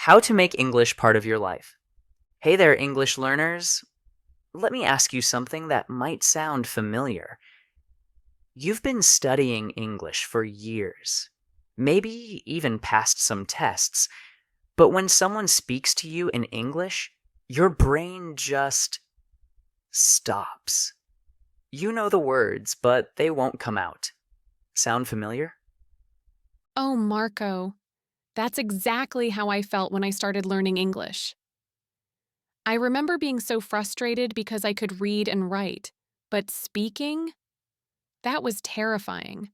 How to make English part of your life. Hey there, English learners. Let me ask you something that might sound familiar. You've been studying English for years, maybe even passed some tests, but when someone speaks to you in English, your brain just stops. You know the words, but they won't come out. Sound familiar? Oh, Marco, that's exactly how I felt when I started learning English. I remember being so frustrated because I could read and write, but speaking? That was terrifying.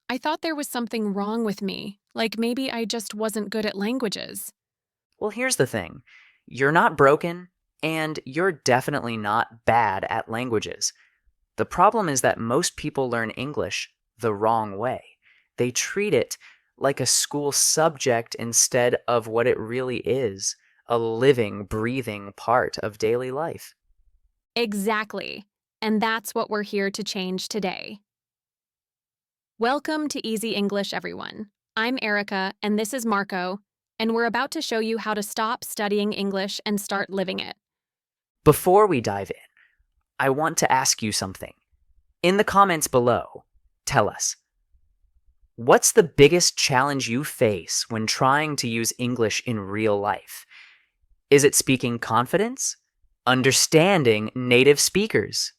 I thought there was something wrong with me, like maybe I just wasn't good at languages. Well, here's the thing. You're not broken, and you're definitely not bad at languages. The problem is that most people learn English the wrong way. They treat it like a school subject instead of what it really is, a living, breathing part of daily life. Exactly. And that's what we're here to change today. Welcome to Easy English, everyone. I'm Erika, and this is Marco, and we're about to show you how to stop studying English and start living it. Before we dive in, I want to ask you something. In the comments below, tell us, what's the biggest challenge you face when trying to use English in real life? Is it speaking confidence? Understanding native speakers?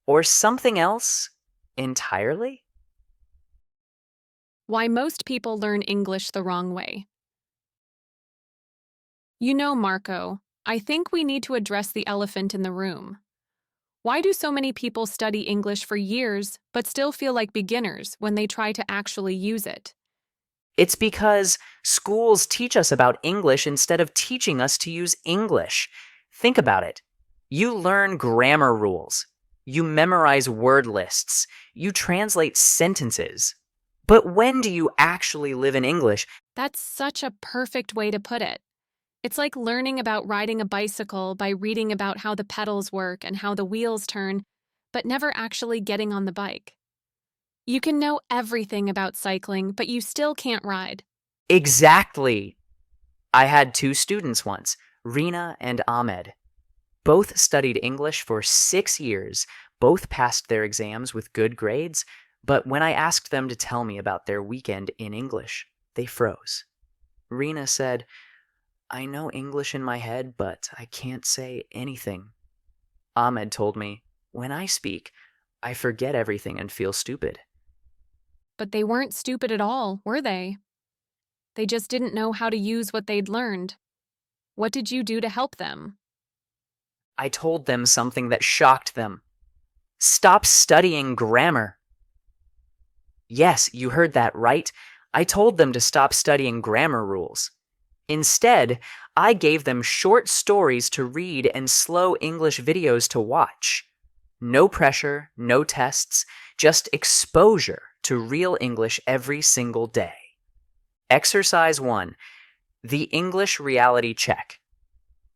Or something else entirely? Why most people learn English the wrong way. You know, Marco, I think we need to address the elephant in the room. Why do so many people study English for years but still feel like beginners when they try to actually use it? It's because schools teach us about English instead of teaching us to use English. Think about it. You learn grammar rules. You memorize word lists. You translate sentences. But when do you actually live in English? That's such a perfect way to put it. It's like learning about riding a bicycle by reading about how the pedals work and how the wheels turn, but never actually getting on the bike. You can know everything about cycling, but you still can't ride. Exactly. I had two students once, Rena and Ahmed. Both studied English for 6 years, both passed their exams with good grades, but when I asked them to tell me about their weekend in English, they froze. Rena said, I know English in my head, but I can't say anything. Ahmed told me, when I speak, I forget everything and feel stupid. But they weren't stupid at all, were they? They just didn't know how to use what they'd learned. What did you do to help them? I told them something that shocked them. Stop studying grammar. Yes, you heard that right. I told them to stop studying grammar rules. Instead, I gave them short stories to read and slow English videos to watch. No pressure, no tests, just exposure to real English every single day. Exercise 1. The English Reality Check.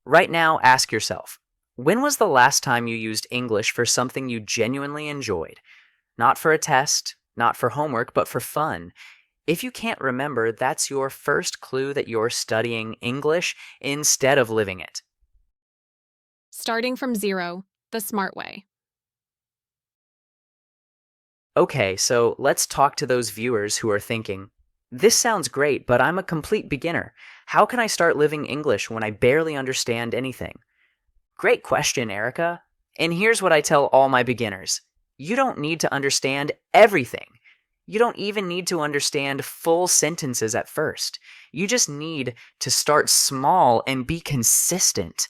Right now, ask yourself, when was the last time you used English for something you genuinely enjoyed? Not for a test, not for homework, but for fun. If you can't remember, that's your first clue that you're studying English instead of living it. Starting from zero, the smart way. Okay, so let's talk to those viewers who are thinking, this sounds great, but I'm a complete beginner. How can I start living English when I barely understand anything? Great question, Erika. And here's what I tell all my beginners. You don't need to understand everything. You don't even need to understand full sentences at first. You just need to start small and be consistent.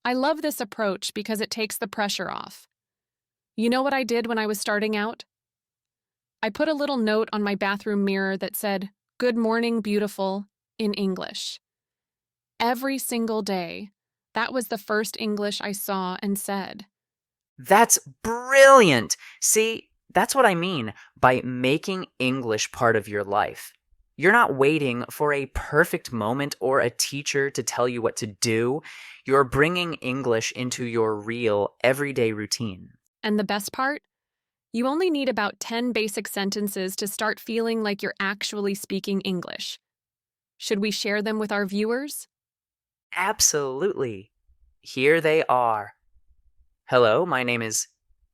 I love this approach because it takes the pressure off. You know what I did when I was starting out? I put a little note on my bathroom mirror that said, "Good morning, beautiful," in English. Every single day, that was the first English I saw and said. That's brilliant! See, that's what I mean by making English part of your life. You're not waiting for a perfect moment or a teacher to tell you what to do. You're bringing English into your real, everyday routine. And the best part? You only need about 10 basic sentences to start feeling like you're actually speaking English. Should we share them with our viewers? Absolutely. Here they are. Hello, my name is.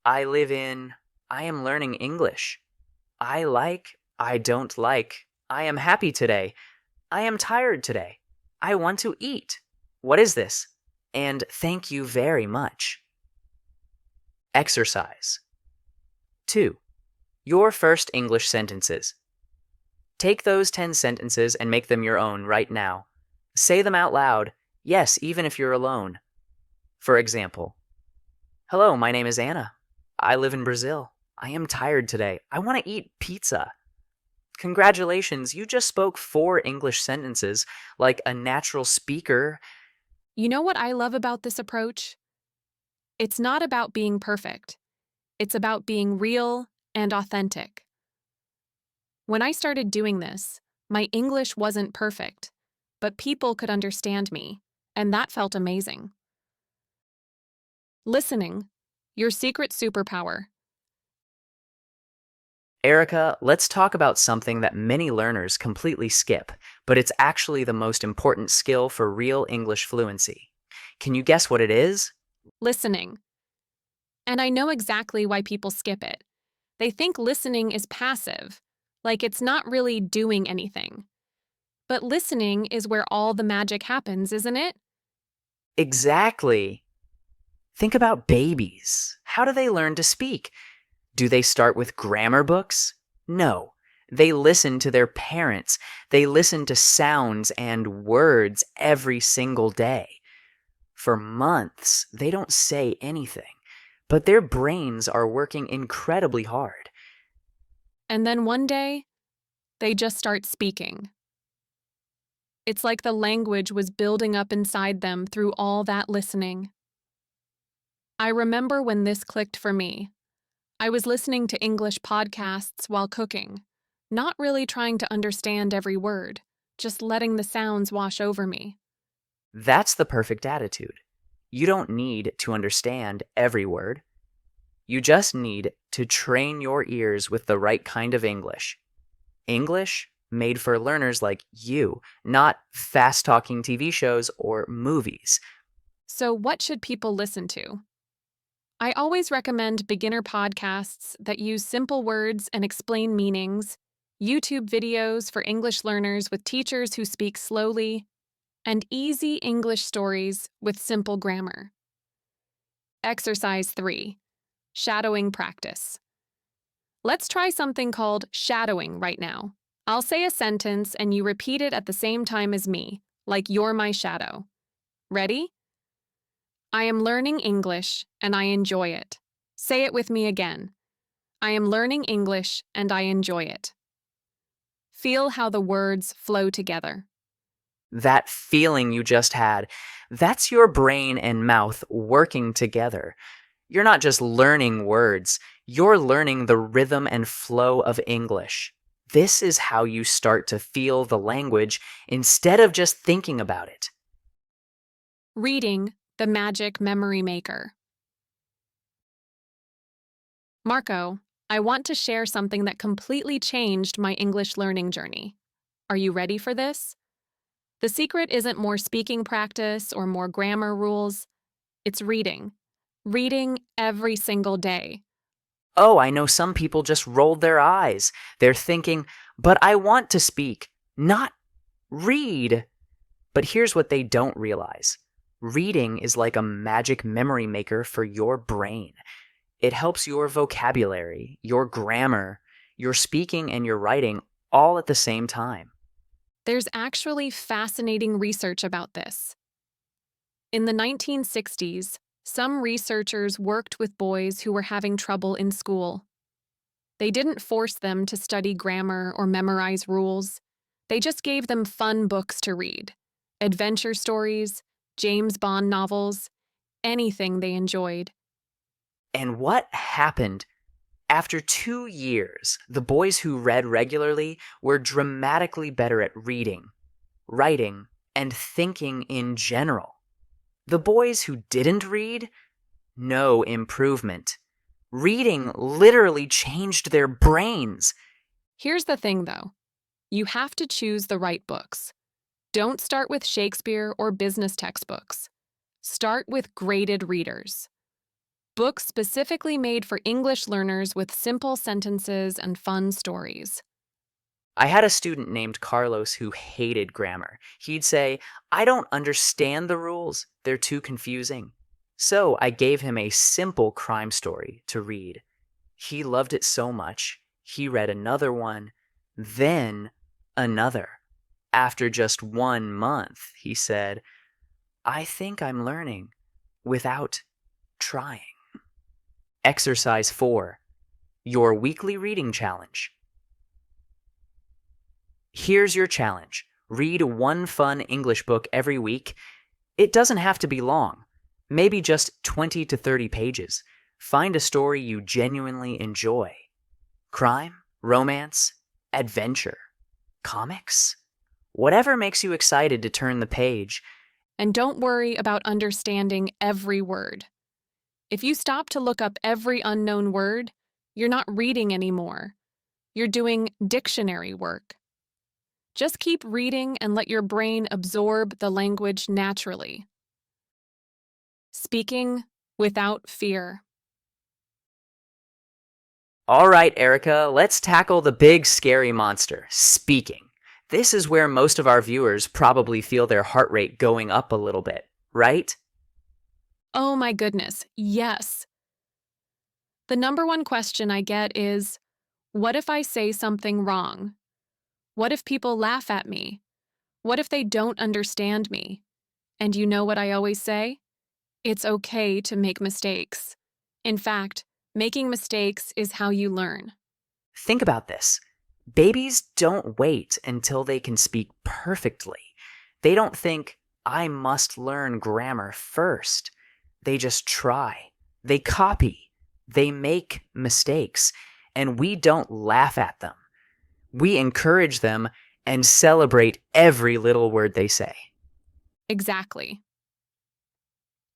I live in. I am learning English. I like. I don't like. I am happy today. I am tired today. I want to eat. What is this? And thank you very much. Exercise. 2. Your first English sentences. Take those 10 sentences and make them your own right now. Say them out loud, yes, even if you're alone. For example, hello, my name is Anna. I live in Brazil. I am tired today. I want to eat pizza. Congratulations, you just spoke 4 English sentences like a natural speaker. You know what I love about this approach? It's not about being perfect. It's about being real and authentic. When I started doing this, my English wasn't perfect, but people could understand me, and that felt amazing. Listening, your secret superpower. Erika, let's talk about something that many learners completely skip, but it's actually the most important skill for real English fluency. Can you guess what it is? Listening. And I know exactly why people skip it. They think listening is passive, like it's not really doing anything. But listening is where all the magic happens, isn't it? Exactly. Think about babies. How do they learn to speak? Do they start with grammar books? No. They listen to their parents. They listen to sounds and words every single day. For months, they don't say anything, but their brains are working incredibly hard. And then one day, they just start speaking. It's like the language was building up inside them through all that listening. I remember when this clicked for me. I was listening to English podcasts while cooking, not really trying to understand every word, just letting the sounds wash over me. That's the perfect attitude. You don't need to understand every word. You just need to train your ears with the right kind of English. English made for learners like you, not fast-talking TV shows or movies. So, what should people listen to? I always recommend beginner podcasts that use simple words and explain meanings, YouTube videos for English learners with teachers who speak slowly, and easy English stories with simple grammar. Exercise 3. Shadowing practice. Let's try something called shadowing right now. I'll say a sentence and you repeat it at the same time as me, like you're my shadow. Ready? I am learning English and I enjoy it. Say it with me again. I am learning English and I enjoy it. Feel how the words flow together. That feeling you just had, that's your brain and mouth working together. You're not just learning words, you're learning the rhythm and flow of English. This is how you start to feel the language instead of just thinking about it. Reading, the magic memory maker. Marco, I want to share something that completely changed my English learning journey. Are you ready for this? The secret isn't more speaking practice or more grammar rules. It's reading. Reading every single day. Oh, I know some people just rolled their eyes. They're thinking, but I want to speak, not read. But here's what they don't realize. Reading is like a magic memory maker for your brain. It helps your vocabulary, your grammar, your speaking, and your writing all at the same time. There's actually fascinating research about this. In the 1960s, some researchers worked with boys who were having trouble in school. They didn't force them to study grammar or memorize rules. They just gave them fun books to read, adventure stories, James Bond novels, anything they enjoyed. And what happened? After 2 years, the boys who read regularly were dramatically better at reading, writing, and thinking in general. The boys who didn't read, no improvement. Reading literally changed their brains. Here's the thing, though. You have to choose the right books. Don't start with Shakespeare or business textbooks. Start with graded readers. Books specifically made for English learners with simple sentences and fun stories. I had a student named Carlos who hated grammar. He'd say, I don't understand the rules, they're too confusing. So I gave him a simple crime story to read. He loved it so much, he read another one, then another. After just 1 month, he said, I think I'm learning without trying. Exercise 4. Your weekly reading challenge. Here's your challenge. Read one fun English book every week. It doesn't have to be long. Maybe just 20 to 30 pages. Find a story you genuinely enjoy. Crime, romance, adventure, comics. Whatever makes you excited to turn the page. And don't worry about understanding every word. If you stop to look up every unknown word, you're not reading anymore. You're doing dictionary work. Just keep reading and let your brain absorb the language naturally. Speaking without fear. All right, Erika, let's tackle the big scary monster, speaking. This is where most of our viewers probably feel their heart rate going up a little bit, right? Oh my goodness, yes. The number one question I get is, what if I say something wrong? What if people laugh at me? What if they don't understand me? And you know what I always say? It's okay to make mistakes. In fact, making mistakes is how you learn. Think about this. Babies don't wait until they can speak perfectly. They don't think, I must learn grammar first. They just try. They copy. They make mistakes. And we don't laugh at them. We encourage them and celebrate every little word they say. Exactly.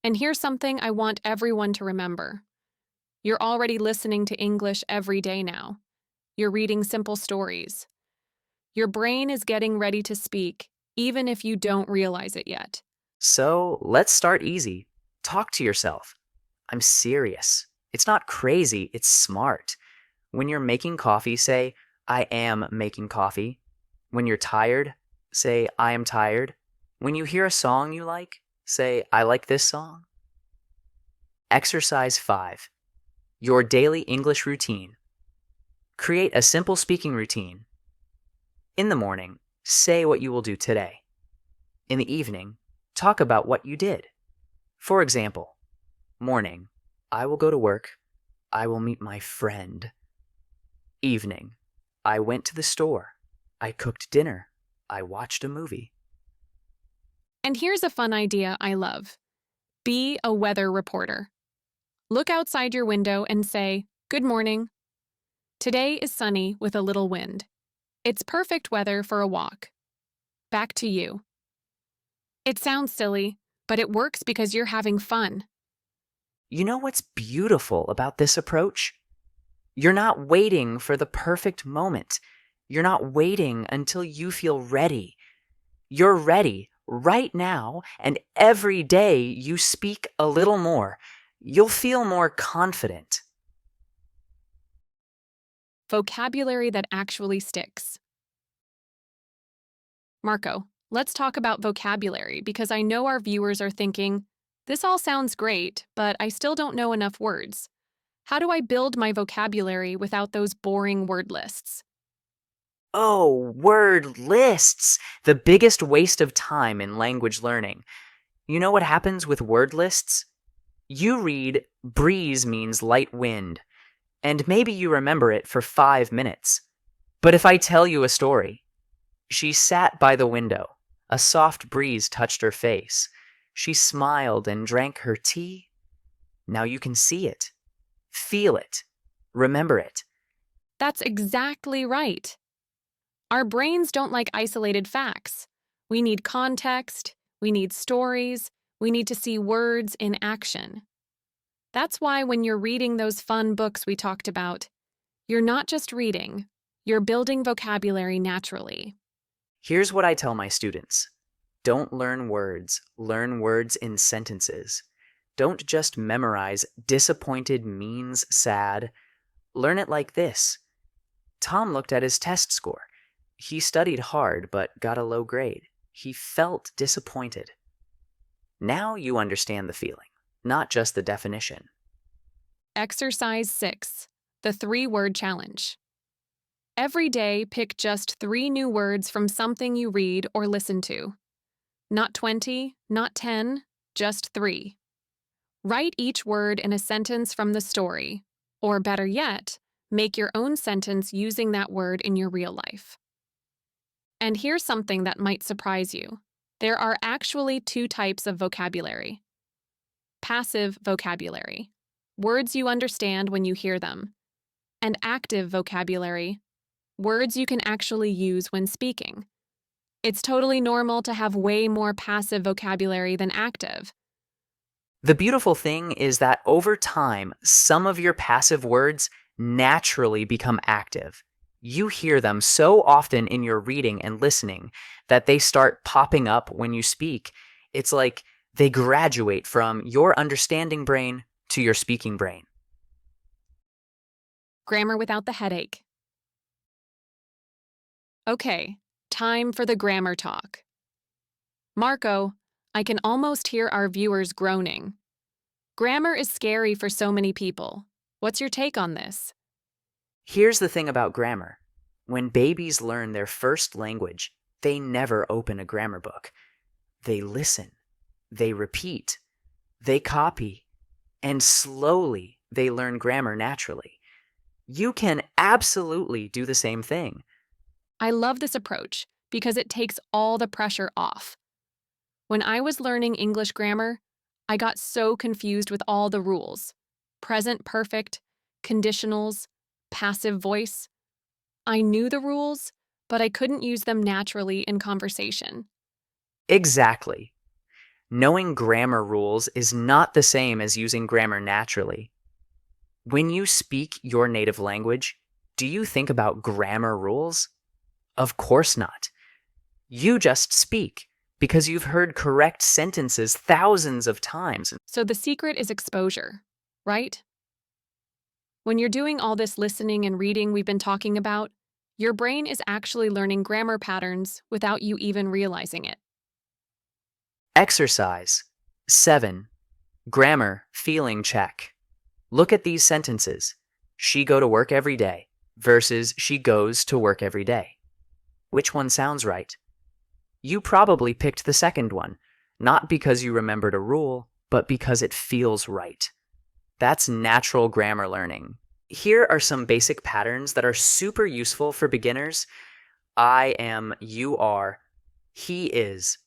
And here's something I want everyone to remember. You're already listening to English every day now. You're reading simple stories. Your brain is getting ready to speak, even if you don't realize it yet. So let's start easy. Talk to yourself. I'm serious. It's not crazy, it's smart. When you're making coffee, say, I am making coffee. When you're tired, say, I am tired. When you hear a song you like, say, I like this song. Exercise 5. Your daily English routine. Create a simple speaking routine. In the morning, say what you will do today. In the evening, talk about what you did. For example, morning, I will go to work. I will meet my friend. Evening, I went to the store. I cooked dinner. I watched a movie. And here's a fun idea I love. Be a weather reporter. Look outside your window and say, Good morning. Today is sunny with a little wind. It's perfect weather for a walk. Back to you. It sounds silly, but it works because you're having fun. You know what's beautiful about this approach? You're not waiting for the perfect moment. You're not waiting until you feel ready. You're ready right now, and every day you speak a little more, you'll feel more confident. Vocabulary that actually sticks. Marco, let's talk about vocabulary because I know our viewers are thinking, this all sounds great, but I still don't know enough words. How do I build my vocabulary without those boring word lists? Oh, word lists! The biggest waste of time in language learning. You know what happens with word lists? You read, breeze means light wind, and maybe you remember it for 5 minutes. But if I tell you a story, she sat by the window. A soft breeze touched her face. She smiled and drank her tea. Now you can see it, feel it, remember it. That's exactly right. Our brains don't like isolated facts. We need context, we need stories, we need to see words in action. That's why when you're reading those fun books we talked about, you're not just reading, you're building vocabulary naturally. Here's what I tell my students. Don't learn words in sentences. Don't just memorize disappointed means sad. Learn it like this. Tom looked at his test score. He studied hard but got a low grade. He felt disappointed. Now you understand the feeling, not just the definition. Exercise 6. The 3-word challenge. Every day, pick just 3 new words from something you read or listen to. Not 20, not 10, just 3. Write each word in a sentence from the story, or better yet, make your own sentence using that word in your real life. And here's something that might surprise you. There are actually 2 types of vocabulary. Passive vocabulary, words you understand when you hear them, and active vocabulary, words you can actually use when speaking. It's totally normal to have way more passive vocabulary than active. The beautiful thing is that over time, some of your passive words naturally become active. You hear them so often in your reading and listening that they start popping up when you speak. It's like they graduate from your understanding brain to your speaking brain. Grammar without the headache. Okay, time for the grammar talk. Marco, I can almost hear our viewers groaning. Grammar is scary for so many people. What's your take on this? Here's the thing about grammar. When babies learn their first language, they never open a grammar book. They listen, they repeat, they copy, and slowly they learn grammar naturally. You can absolutely do the same thing. I love this approach because it takes all the pressure off. When I was learning English grammar, I got so confused with all the rules. Present perfect, conditionals, passive voice. I knew the rules, but I couldn't use them naturally in conversation. Exactly. Knowing grammar rules is not the same as using grammar naturally. When you speak your native language, do you think about grammar rules? Of course not. You just speak because you've heard correct sentences thousands of times. So the secret is exposure, right? When you're doing all this listening and reading we've been talking about, your brain is actually learning grammar patterns without you even realizing it. Exercise 7. Grammar feeling check. Look at these sentences. She go to work every day versus she goes to work every day. Which one sounds right? You probably picked the second one, not because you remembered a rule, but because it feels right. That's natural grammar learning. Here are some basic patterns that are super useful for beginners. I am, you are, he is,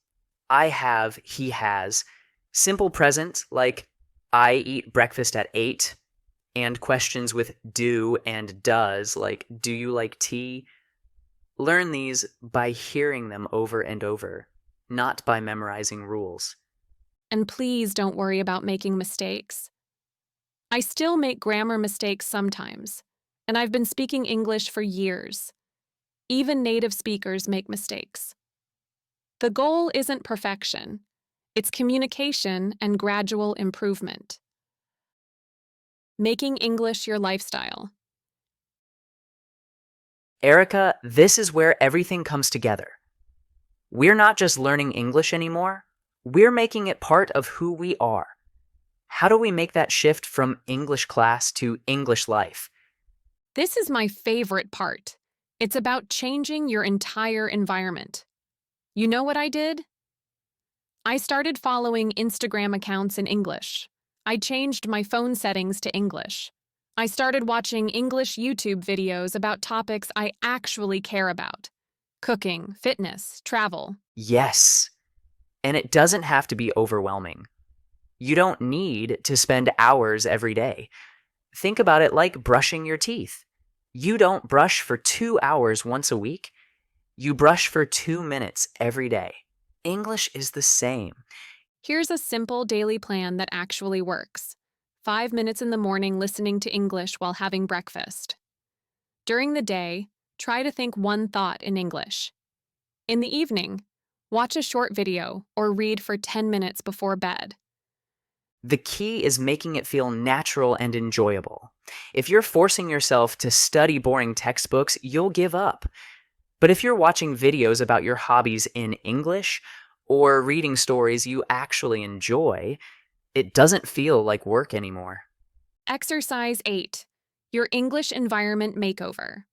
I have, he has. Simple present like I eat breakfast at 8, and questions with do and does like do you like tea? Learn these by hearing them over and over, not by memorizing rules. And please don't worry about making mistakes. I still make grammar mistakes sometimes, and I've been speaking English for years. Even native speakers make mistakes. The goal isn't perfection, it's communication and gradual improvement. Making English your lifestyle. Erika, this is where everything comes together. We're not just learning English anymore, we're making it part of who we are. How do we make that shift from English class to English life? This is my favorite part. It's about changing your entire environment. You know what I did? I started following Instagram accounts in English. I changed my phone settings to English. I started watching English YouTube videos about topics I actually care about. Cooking, fitness, travel. Yes. And it doesn't have to be overwhelming. You don't need to spend hours every day. Think about it like brushing your teeth. You don't brush for 2 hours once a week. You brush for 2 minutes every day. English is the same. Here's a simple daily plan that actually works. 5 minutes in the morning listening to English while having breakfast. During the day, try to think one thought in English. In the evening, Watch a short video or read for 10 minutes before bed. The key is making it feel natural and enjoyable. If you're forcing yourself to study boring textbooks, you'll give up. But if you're watching videos about your hobbies in English or reading stories you actually enjoy, it doesn't feel like work anymore. Exercise 8. Your English Environment Makeover.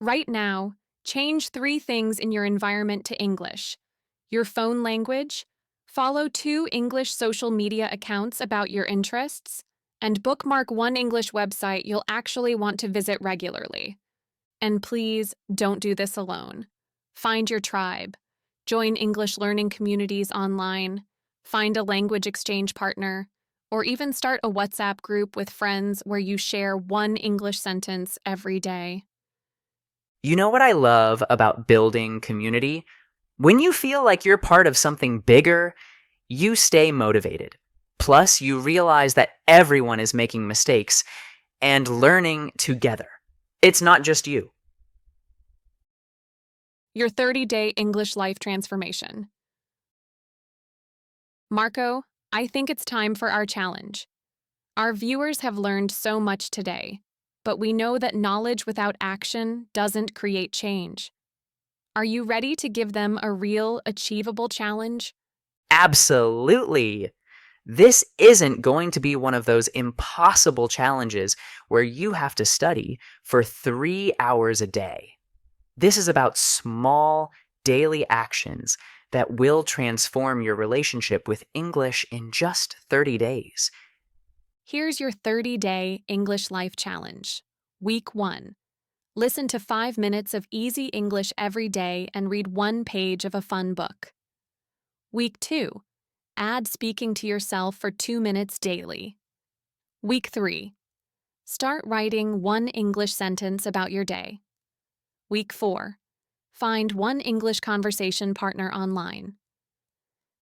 Right now, change 3 things in your environment to English. Your phone language, follow 2 English social media accounts about your interests, and bookmark 1 English website you'll actually want to visit regularly. And please don't do this alone. Find your tribe. Join English learning communities online. Find a language exchange partner. Or even start a WhatsApp group with friends where you share 1 English sentence every day. You know what I love about building community? When you feel like you're part of something bigger, you stay motivated. Plus, you realize that everyone is making mistakes and learning together. It's not just you. Your 30-day English life transformation. Marco, I think it's time for our challenge. Our viewers have learned so much today, but we know that knowledge without action doesn't create change. Are you ready to give them a real, achievable challenge? Absolutely. This isn't going to be one of those impossible challenges where you have to study for 3 hours a day. This is about small, daily actions that will transform your relationship with English in just 30 days. Here's your 30-day English life challenge. Week 1. Listen to 5 minutes of easy English every day and read 1 page of a fun book. Week 2. Add speaking to yourself for 2 minutes daily. Week 3. Start writing 1 English sentence about your day. Week 4. Find 1 English conversation partner online.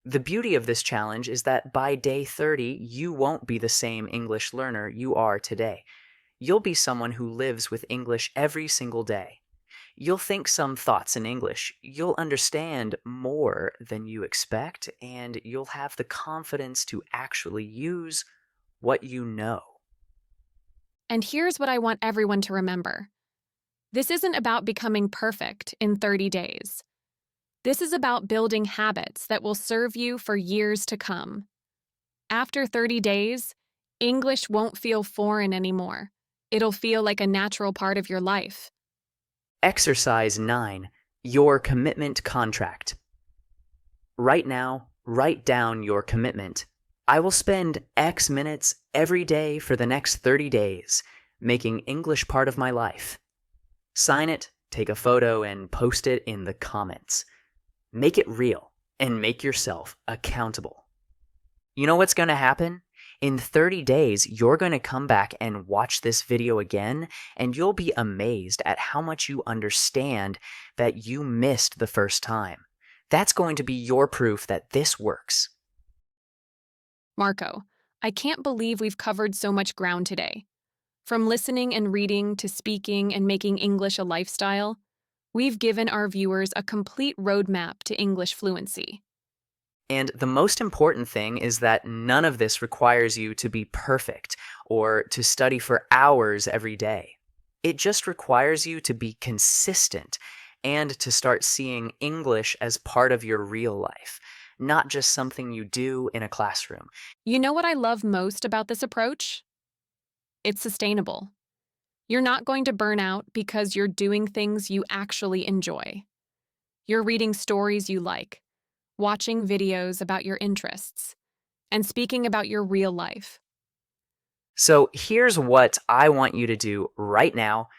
The beauty of this challenge is that by day 30, you won't be the same English learner you are today. You'll be someone who lives with English every single day. You'll think some thoughts in English, you'll understand more than you expect, and you'll have the confidence to actually use what you know. And here's what I want everyone to remember. This isn't about becoming perfect in 30 days. This is about building habits that will serve you for years to come. After 30 days, English won't feel foreign anymore. It'll feel like a natural part of your life. Exercise 9. Your commitment contract. Right now, write down your commitment. I will spend X minutes every day for the next 30 days, making English part of my life. Sign it, take a photo, and post it in the comments. Make it real and make yourself accountable. You know what's going to happen? In 30 days, you're going to come back and watch this video again, and you'll be amazed at how much you understand that you missed the first time. That's going to be your proof that this works. Marco, I can't believe we've covered so much ground today. From listening and reading to speaking and making English a lifestyle, we've given our viewers a complete roadmap to English fluency. And the most important thing is that none of this requires you to be perfect or to study for hours every day. It just requires you to be consistent and to start seeing English as part of your real life, not just something you do in a classroom. You know what I love most about this approach? It's sustainable. You're not going to burn out because you're doing things you actually enjoy. You're reading stories you like, watching videos about your interests, and speaking about your real life. So here's what I want you to do right now.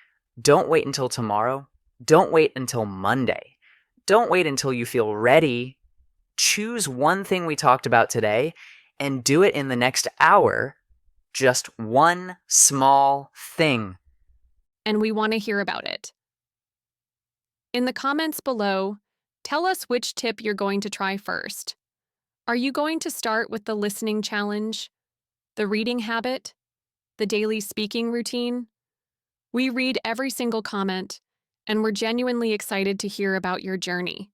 Don't wait until tomorrow. Don't wait until Monday. Don't wait until you feel ready. Choose one thing we talked about today and do it in the next hour. Just one small thing. And we want to hear about it. In the comments below, tell us which tip you're going to try first. Are you going to start with the listening challenge, the reading habit, the daily speaking routine? We read every single comment, and we're genuinely excited to hear about your journey.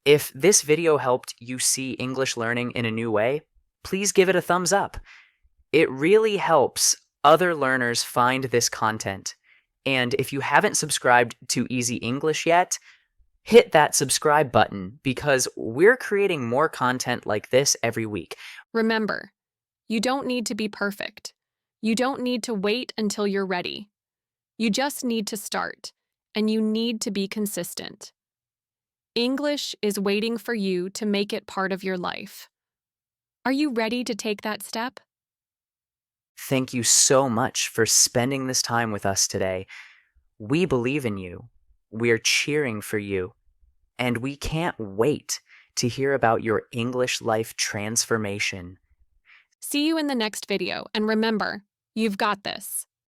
If this video helped you see English learning in a new way, please give it a thumbs up. It really helps other learners find this content. And if you haven't subscribed to Easy English yet, hit that subscribe button because we're creating more content like this every week. Remember, you don't need to be perfect. You don't need to wait until you're ready. You just need to start, and you need to be consistent. English is waiting for you to make it part of your life. Are you ready to take that step? Thank you so much for spending this time with us today. We believe in you. We're cheering for you. And we can't wait to hear about your English life transformation. See you in the next video, and remember, you've got this.